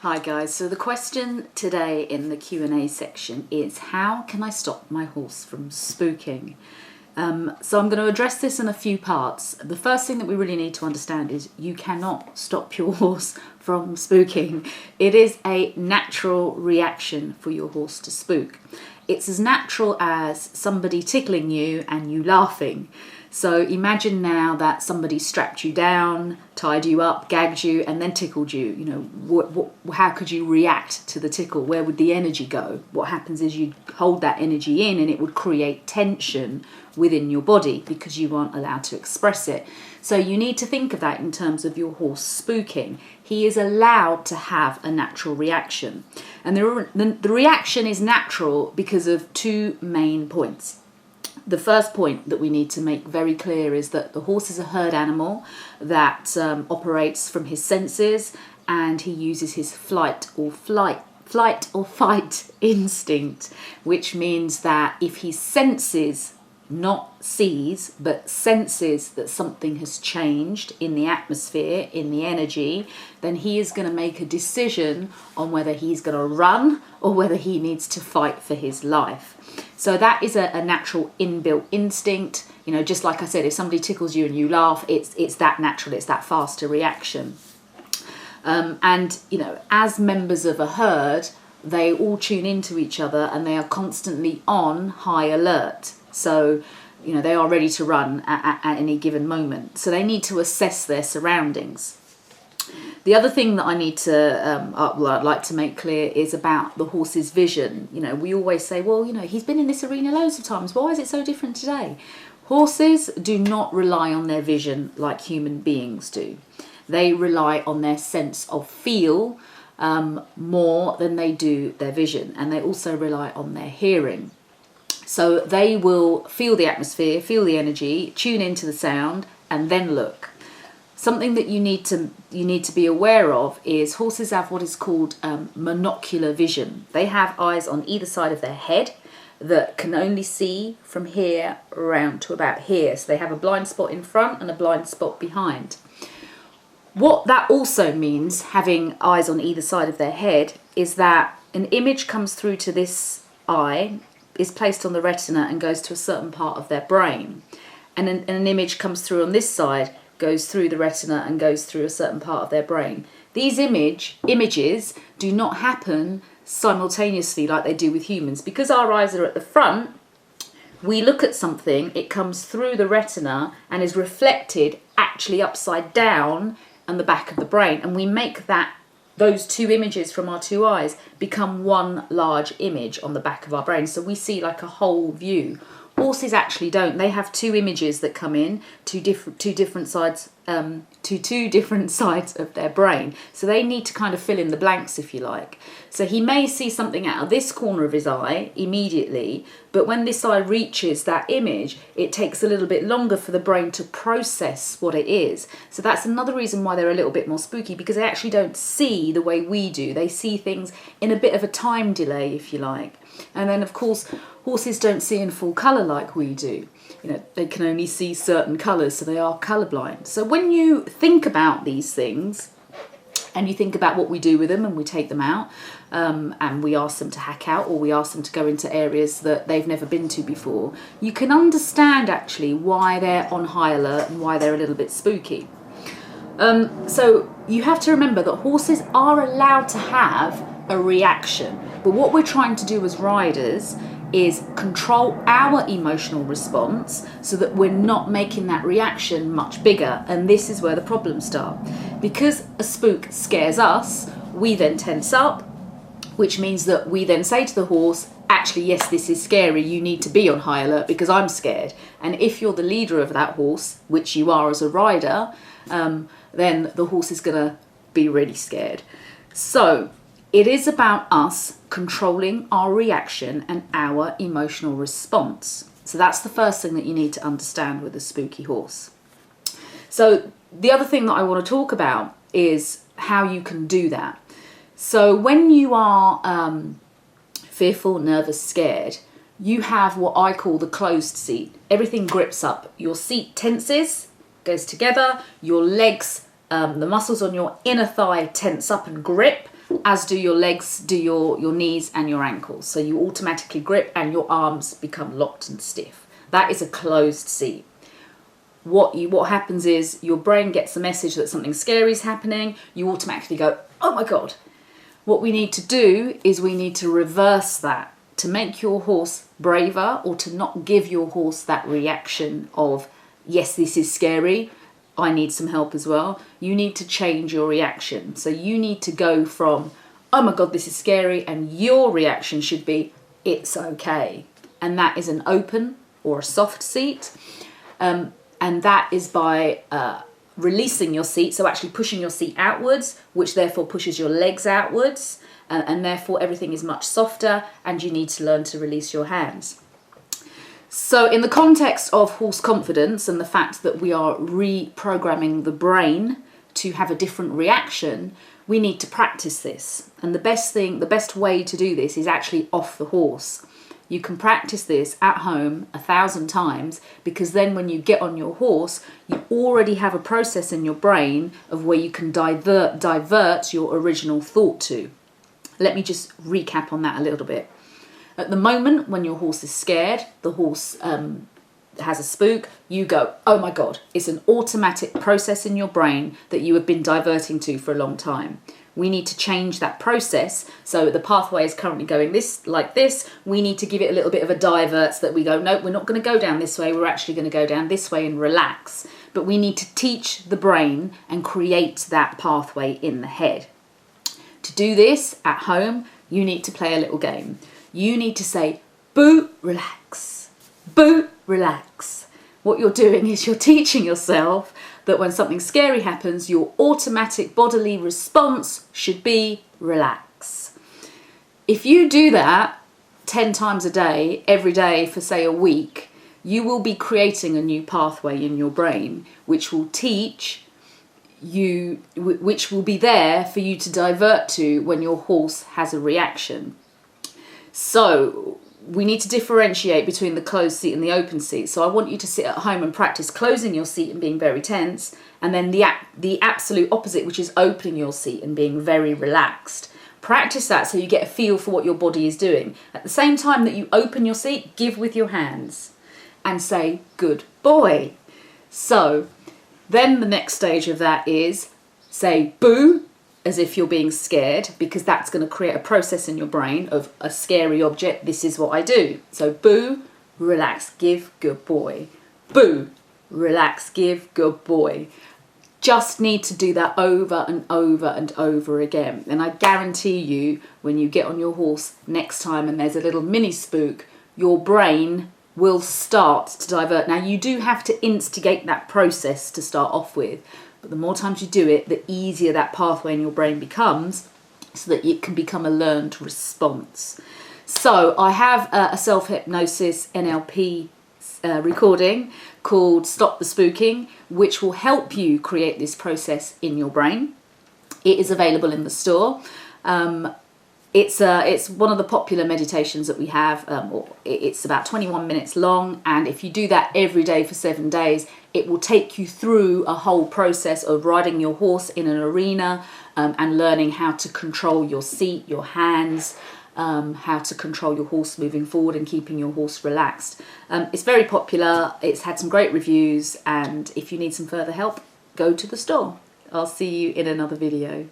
Hi guys, so the question today in the Q&A section is how can I stop my horse from spooking? So I'm going to address this in a few parts. The first thing that we really need to understand is you cannot stop your horse from spooking. It is a natural reaction for your horse to spook. It's as natural as somebody tickling you and you laughing. So imagine now that somebody strapped you down, tied you up, gagged you, and then tickled you. You know, how could you react to the tickle? Where would the energy go? What happens is you hold that energy in and it would create tension within your body because you aren't allowed to express it. So you need to think of that in terms of your horse spooking. He is allowed to have a natural reaction. And the reaction is natural because of two main points. The first point that we need to make very clear is that the horse is a herd animal that operates from his senses, and he uses his flight or fight instinct, which means that if he senses, not sees, but senses that something has changed in the atmosphere, in the energy, then he is going to make a decision on whether he's going to run or whether he needs to fight for his life. So that is a natural inbuilt instinct. You know, just like I said, if somebody tickles you and you laugh, it's that natural, it's that faster reaction. And, you know, as members of a herd, they all tune into each other and they are constantly on high alert. So, you know, they are ready to run at any given moment. So they need to assess their surroundings. The other thing that I need to, I'd like to make clear is about the horse's vision. You know, we always say, well, you know, he's been in this arena loads of times. Why is it so different today? Horses do not rely on their vision like human beings do. They rely on their sense of feel more than they do their vision. And they also rely on their hearing. So they will feel the atmosphere, feel the energy, tune into the sound, and then look. Something that you need to be aware of is horses have what is called monocular vision. They have eyes on either side of their head that can only see from here around to about here. So they have a blind spot in front and a blind spot behind. What that also means, having eyes on either side of their head, is that an image comes through to this eye, is placed on the retina and goes to a certain part of their brain. And an image comes through on this side, goes through the retina and goes through a certain part of their brain. These images do not happen simultaneously like they do with humans. Because our eyes are at the front, we look at something, it comes through the retina and is reflected actually upside down on the back of the brain. And we make those two images from our two eyes become one large image on the back of our brain. So we see like a whole view. Horses actually don't. They have two images that come in to two different sides of their brain. So they need to kind of fill in the blanks, if you like. So he may see something out of this corner of his eye immediately, but when this eye reaches that image, it takes a little bit longer for the brain to process what it is. So that's another reason why they're a little bit more spooky, because they actually don't see the way we do. They see things in a bit of a time delay, if you like. And then, of course, horses don't see in full colour like we do. You know, they can only see certain colours, so they are colourblind. So when you think about these things, and you think about what we do with them, and we take them out, and we ask them to hack out, or we ask them to go into areas that they've never been to before, you can understand actually why they're on high alert and why they're a little bit spooky. So you have to remember that horses are allowed to have a reaction, but what we're trying to do as riders is control our emotional response so that we're not making that reaction much bigger. And this is where the problems start. Because a spook scares us, we then tense up, which means that we then say to the horse, actually, yes, this is scary, you need to be on high alert because I'm scared. And if you're the leader of that horse, which you are as a rider, then the horse is going to be really scared. So It is about us controlling our reaction and our emotional response. So that's the first thing that you need to understand with a spooky horse. So the other thing that I want to talk about is how you can do that. So when you are fearful, nervous, scared, you have what I call the closed seat. Everything grips up. Your seat tenses, goes together. Your legs, the muscles on your inner thigh tense up and grip, as do your legs, do your knees and your ankles. So you automatically grip and your arms become locked and stiff. That is a closed seat. What happens is your brain gets the message that something scary is happening. You automatically go, oh my God. What we need to do is we need to reverse that to make your horse braver, or to not give your horse that reaction of, yes, this is scary, I need some help as well. You need to change your reaction. So you need to go from, oh my God, this is scary, and your reaction should be, it's okay. And that is an open or a soft seat. And that is by releasing your seat, so actually pushing your seat outwards, which therefore pushes your legs outwards, and therefore everything is much softer, and you need to learn to release your hands. So in the context of horse confidence and the fact that we are reprogramming the brain to have a different reaction, we need to practice this. And the best way to do this is actually off the horse. You can practice this at home 1,000 times, because then when you get on your horse, you already have a process in your brain of where you can divert your original thought to. Let me just recap on that a little bit. At the moment, when your horse is scared, the horse has a spook, you go, oh my God. It's an automatic process in your brain that you have been diverting to for a long time. We need to change that process. So the pathway is currently going like this. We need to give it a little bit of a divert so that we go, no, we're not going to go down this way. We're actually going to go down this way and relax. But we need to teach the brain and create that pathway in the head. To do this at home, you need to play a little game. You need to say, boo, relax, boo, relax. What you're doing is you're teaching yourself that when something scary happens, your automatic bodily response should be relax. If you do that 10 times a day, every day for say a week, you will be creating a new pathway in your brain, which will teach you, which will be there for you to divert to when your horse has a reaction. So we need to differentiate between the closed seat and the open seat. So I want you to sit at home and practice closing your seat and being very tense, and then the absolute opposite, which is opening your seat and being very relaxed. Practice that so you get a feel for what your body is doing. At the same time that you open your seat, give with your hands and say, good boy. So then the next stage of that is say boo, as if you're being scared, because that's going to create a process in your brain of a scary object. This is what I do. So boo, relax, give, good boy. Boo, relax, give, good boy. Just need to do that over and over and over again. And I guarantee you, when you get on your horse next time and there's a little mini spook, your brain will start to divert. Now, you do have to instigate that process to start off with, but the more times you do it, the easier that pathway in your brain becomes, so that it can become a learned response. So I have a self-hypnosis NLP recording called Stop the Spooking, which will help you create this process in your brain. It is available in the store. It's one of the popular meditations that we have. It's about 21 minutes long, and if you do that every day for 7 days, it will take you through a whole process of riding your horse in an arena, and learning how to control your seat, your hands, how to control your horse moving forward and keeping your horse relaxed. It's very popular. It's had some great reviews, and if you need some further help, go to the store. I'll see you in another video.